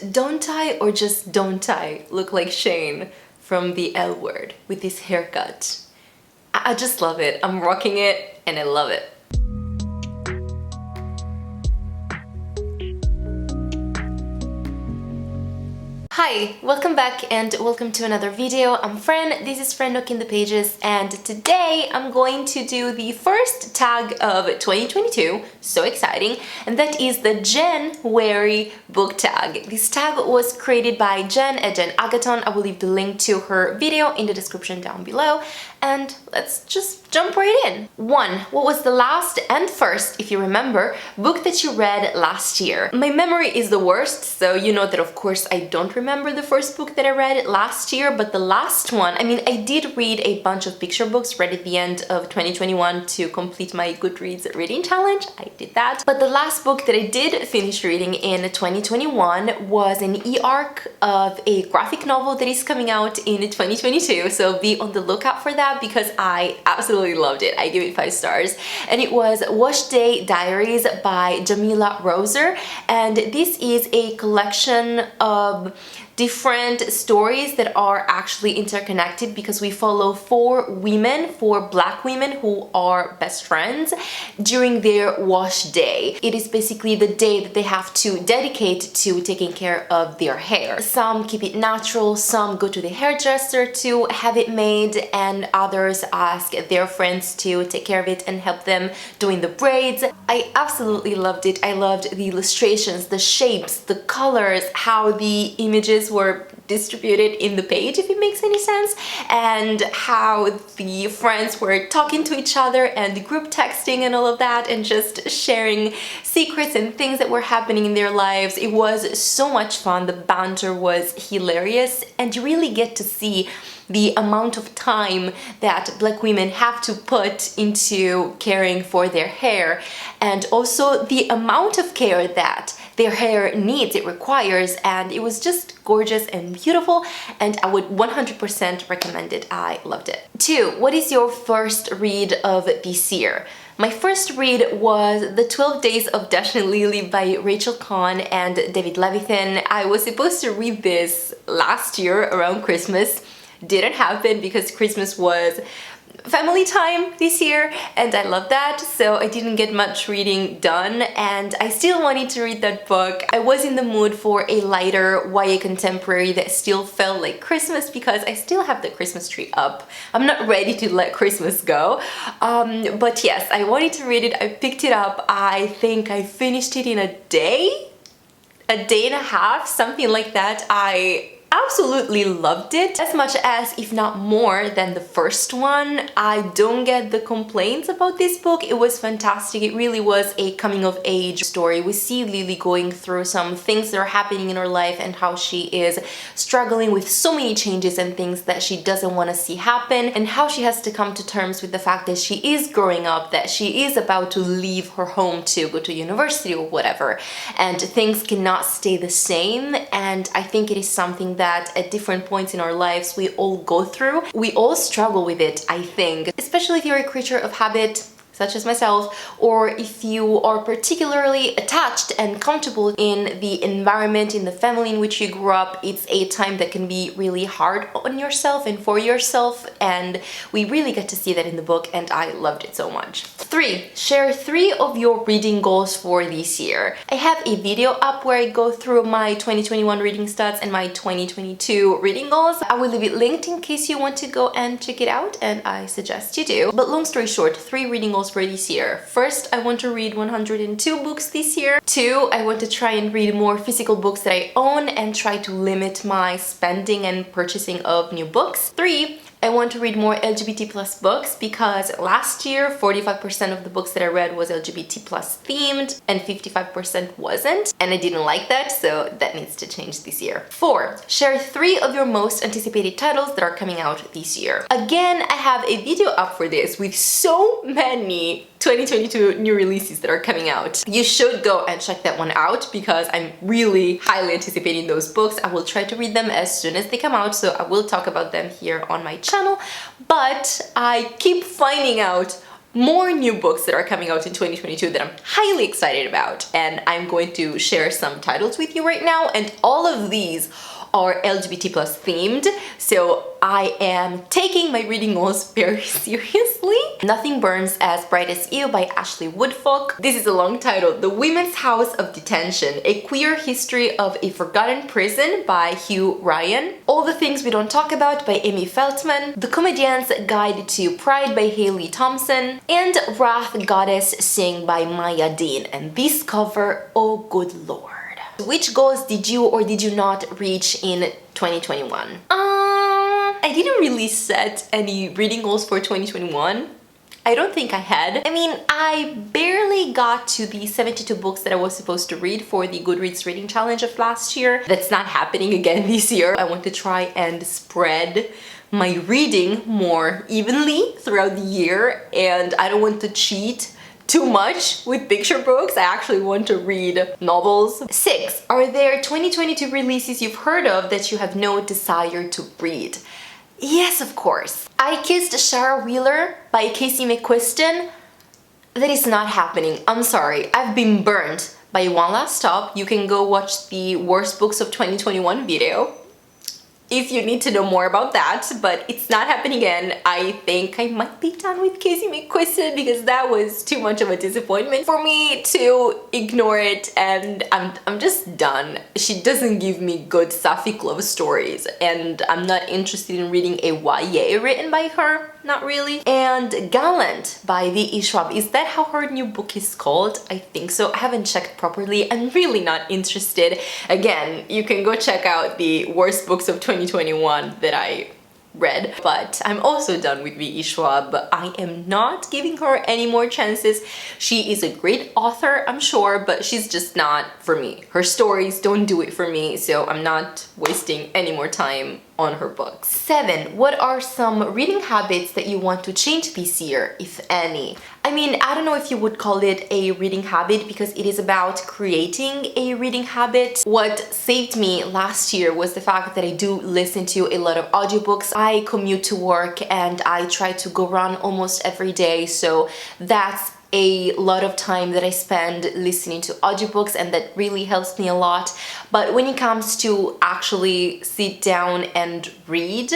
Don't I or just don't I look like Shane from the L Word with this haircut? I just love it. I'm rocking it and I love it. Hi, welcome back and welcome to another video. I'm Fran, this is Frannook in the Pages, and today I'm going to do the first tag of 2022, so exciting, and that is the Jan-uary book tag. This tag was created by Jen at Jen Agaton. I will leave the link to her video in the description down below, and let's just jump right in. 1. What was the last and first, if you remember, book that you read last year? My memory is the worst, so you know that of course I don't remember the first book that I read last year, but the last one, I mean, I did read a bunch of picture books right at the end of 2021 to complete my Goodreads reading challenge. I did that. But the last book that I did finish reading in 2021 was an e-arc of a graphic novel that is coming out in 2022, so be on the lookout for that because I absolutely loved it. I give it 5 stars. And it was Wash Day Diaries by Jamila Roser, and this is a collection of different stories that are actually interconnected because we follow 4 black women who are best friends during their wash day. It is basically the day that they have to dedicate to taking care of their hair. Some keep it natural, some go to the hairdresser to have it made, and others ask their friends to take care of it and help them doing the braids. I absolutely loved it. I loved the illustrations, the shapes, the colors, how the images were distributed in the page, if it makes any sense, and how the friends were talking to each other and group texting and all of that, and just sharing secrets and things that were happening in their lives. It was so much fun. The banter was hilarious, and you really get to see the amount of time that black women have to put into caring for their hair, and also the amount of care that their hair needs, it requires, and it was just gorgeous and beautiful, and I would 100% recommend it. I loved it. 2. What is your first read of this year? My first read was The 12 Days of Dash and Lily by Rachel Kahn and David Levithan. I was supposed to read this last year around Christmas. Didn't happen because Christmas was family time this year and I love that, so I didn't get much reading done, and I still wanted to read that book. I was in the mood for a lighter YA contemporary that still felt like Christmas because I still have the Christmas tree up. I'm not ready to let Christmas go, but yes, I wanted to read it. I picked it up. I think I finished it in a day and a half, something like that. I absolutely loved it as much as, if not more than, the first one. I don't get the complaints about this book. It was fantastic. It really was a coming of age story. We see Lily going through some things that are happening in her life and how she is struggling with so many changes and things that she doesn't want to see happen, and how she has to come to terms with the fact that she is growing up, that she is about to leave her home to go to university or whatever, and things cannot stay the same. And I think it is something that at different points in our lives we all go through. We all struggle with it, I think, especially if you're a creature of habit, such as myself, or if you are particularly attached and comfortable in the environment, in the family in which you grew up. It's a time that can be really hard on yourself and for yourself, and we really get to see that in the book, and I loved it so much. 3. Share 3 of your reading goals for this year. I have a video up where I go through my 2021 reading stats and my 2022 reading goals. I will leave it linked in case you want to go and check it out, and I suggest you do. But long story short, 3 reading goals for this year. First, I want to read 102 books this year. 2, I want to try and read more physical books that I own and try to limit my spending and purchasing of new books. 3, I want to read more LGBT plus books because last year 45% of the books that I read was LGBT plus themed and 55% wasn't, and I didn't like that, so that needs to change this year. 4, share 3 of your most anticipated titles that are coming out this year. Again, I have a video up for this with so many 2022 new releases that are coming out. You should go and check that one out because I'm really highly anticipating those books. I will try to read them as soon as they come out, so I will talk about them here on my channel, but I keep finding out more new books that are coming out in 2022 that I'm highly excited about, and I'm going to share some titles with you right now, and all of these are LGBT plus themed, so I am taking my reading goals very seriously. Nothing Burns as Bright as You by Ashley Woodfolk. This is a long title. The Women's House of Detention, A Queer History of a Forgotten Prison by Hugh Ryan. All the Things We Don't Talk About by Amy Feltman. The Comedian's Guide to Pride by Haley Thompson. And Wrath Goddess Sing by Maya Dean. And this cover, oh good lord. Which goals did you or did you not reach in 2021? I didn't really set any reading goals for 2021. I don't think I had. I mean, I barely got to the 72 books that I was supposed to read for the Goodreads reading challenge of last year. That's not happening again this year. I want to try and spread my reading more evenly throughout the year, and I don't want to cheat too much with picture books. I actually want to read novels. 6. Are there 2022 releases you've heard of that you have no desire to read? Yes, of course. I Kissed Shara Wheeler by Casey McQuiston. That is not happening. I'm sorry. I've been burned by One Last Stop. You can go watch the Worst Books of 2021 video if you need to know more about that, but it's not happening again. I think I might be done with Casey McQuiston because that was too much of a disappointment for me to ignore it, and I'm just done. She doesn't give me good sapphic love stories, and I'm not interested in reading a YA written by her. Not really. And Gallant by V.E. Schwab. Is that how her new book is called? I think so. I haven't checked properly. I'm really not interested. Again, you can go check out the Worst Books of 2021 that I read, but I'm also done with V.E. Schwab. I am not giving her any more chances. She is a great author, I'm sure, but she's just not for me. Her stories don't do it for me, so I'm not wasting any more time on her books. 7. What are some reading habits that you want to change this year, if any? I mean, I don't know if you would call it a reading habit because it is about creating a reading habit. What saved me last year was the fact that I do listen to a lot of audiobooks. I commute to work and I try to go run almost every day, so that's a lot of time that I spend listening to audiobooks, and that really helps me a lot. But when it comes to actually sit down and read,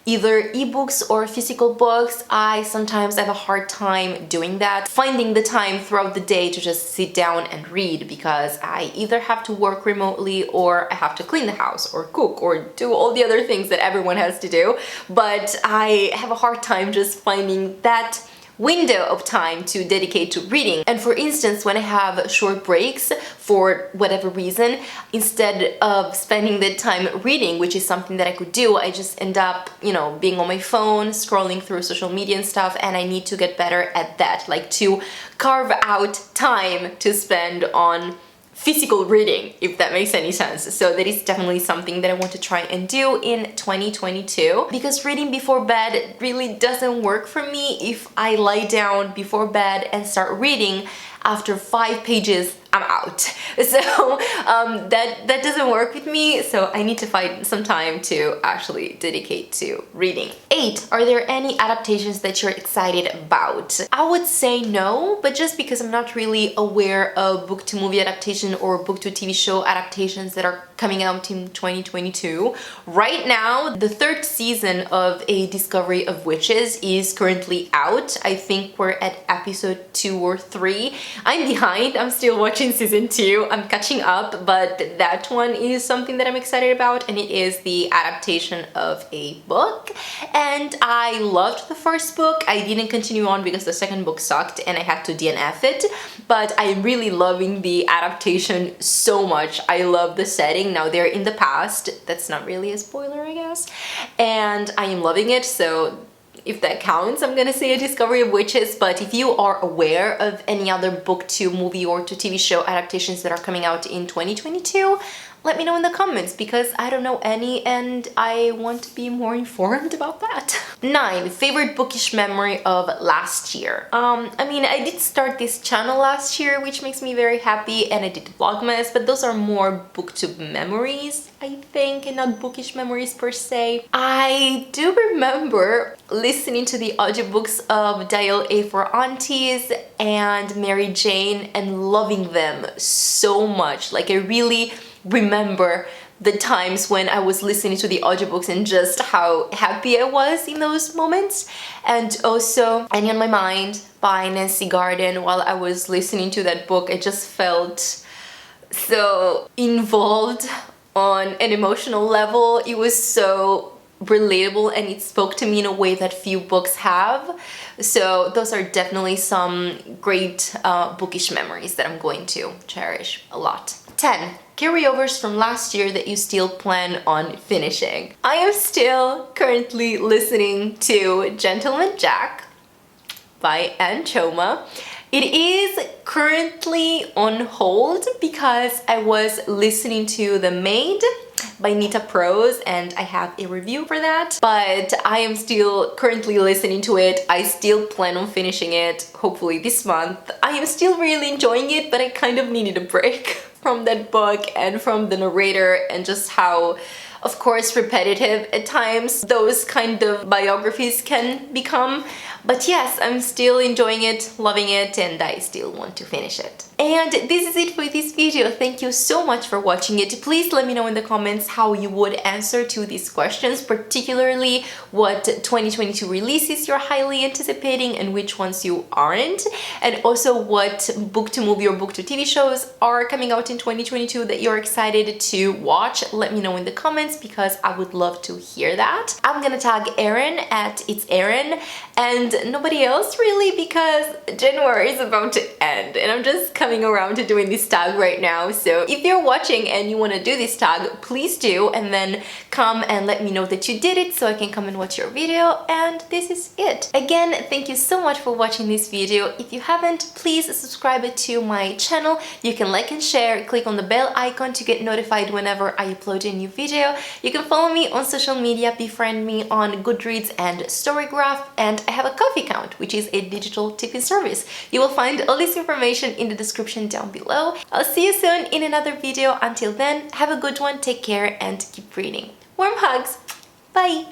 either ebooks or physical books, I sometimes have a hard time doing that, finding the time throughout the day to just sit down and read, because I either have to work remotely or I have to clean the house or cook or do all the other things that everyone has to do. But I have a hard time just finding that window of time to dedicate to reading. And for instance, when I have short breaks for whatever reason, instead of spending the time reading, which is something that I could do, I just end up, you know, being on my phone, scrolling through social media and stuff, and I need to get better at that, like to carve out time to spend on physical reading, if that makes any sense. So that is definitely something that I want to try and do in 2022, because reading before bed really doesn't work for me. If I lie down before bed and start reading, after 5 pages I'm out. So that doesn't work with me, so I need to find some time to actually dedicate to reading. 8. Are there any adaptations that you're excited about? I would say no, but just because I'm not really aware of book to movie adaptation or book to TV show adaptations that are coming out in 2022. Right now, the 3rd season of A Discovery of Witches is currently out. I think we're at episode 2 or 3. I'm behind. I'm still watching season 2. I'm catching up, but that one is something that I'm excited about, and it is the adaptation of a book. And I loved the first book. I didn't continue on because the second book sucked and I had to DNF it, but I'm really loving the adaptation so much. I love the setting. Now they're in the past. That's not really a spoiler, I guess. And I am loving it, so if that counts, I'm gonna say A Discovery of Witches. But if you are aware of any other book to movie or to TV show adaptations that are coming out in 2022, let me know in the comments because I don't know any and I want to be more informed about that. 9. Favorite bookish memory of last year. I mean, I did start this channel last year, which makes me very happy, and I did Vlogmas, but those are more booktube memories, I think, and not bookish memories per se. I do remember listening to the audiobooks of Dial A for Aunties and Mary Jane and loving them so much. Like, I really remember the times when I was listening to the audiobooks and just how happy I was in those moments. And also Annie on My Mind by Nancy Garden. While I was listening to that book, I just felt so involved on an emotional level. It was so relatable and it spoke to me in a way that few books have. So those are definitely some great bookish memories that I'm going to cherish a lot. 10. Carryovers from last year that you still plan on finishing. I am still currently listening to Gentleman Jack by Anne Choma. It is currently on hold because I was listening to The Maid by Nita Prose and I have a review for that, but I am still currently listening to it. I still plan on finishing it, hopefully this month. I am still really enjoying it, but I kind of needed a break from that book and from the narrator and just how, of course, repetitive at times those kind of biographies can become. But yes, I'm still enjoying it, loving it, and I still want to finish it. And this is it for this video. Thank you so much for watching it. Please let me know in the comments how you would answer to these questions, particularly what 2022 releases you're highly anticipating and which ones you aren't. And also what book to movie or book to TV shows are coming out in 2022 that you're excited to watch. Let me know in the comments because I would love to hear that. I'm gonna tag Erin at It's Erin and nobody else really because January is about to end and I'm just coming around to doing this tag right now. So if you're watching and you want to do this tag, please do, and then come and let me know that you did it so I can come and watch your video. And this is it. Again, thank you so much for watching this video. If you haven't, please subscribe to my channel. You can like and share, click on the bell icon to get notified whenever I upload a new video. You can follow me on social media, befriend me on Goodreads and Storygraph, and I have a coffee account, which is a digital tipping service. You will find all this information in the description down below. I'll see you soon in another video. Until then, have a good one, take care, and keep reading. Warm hugs. Bye!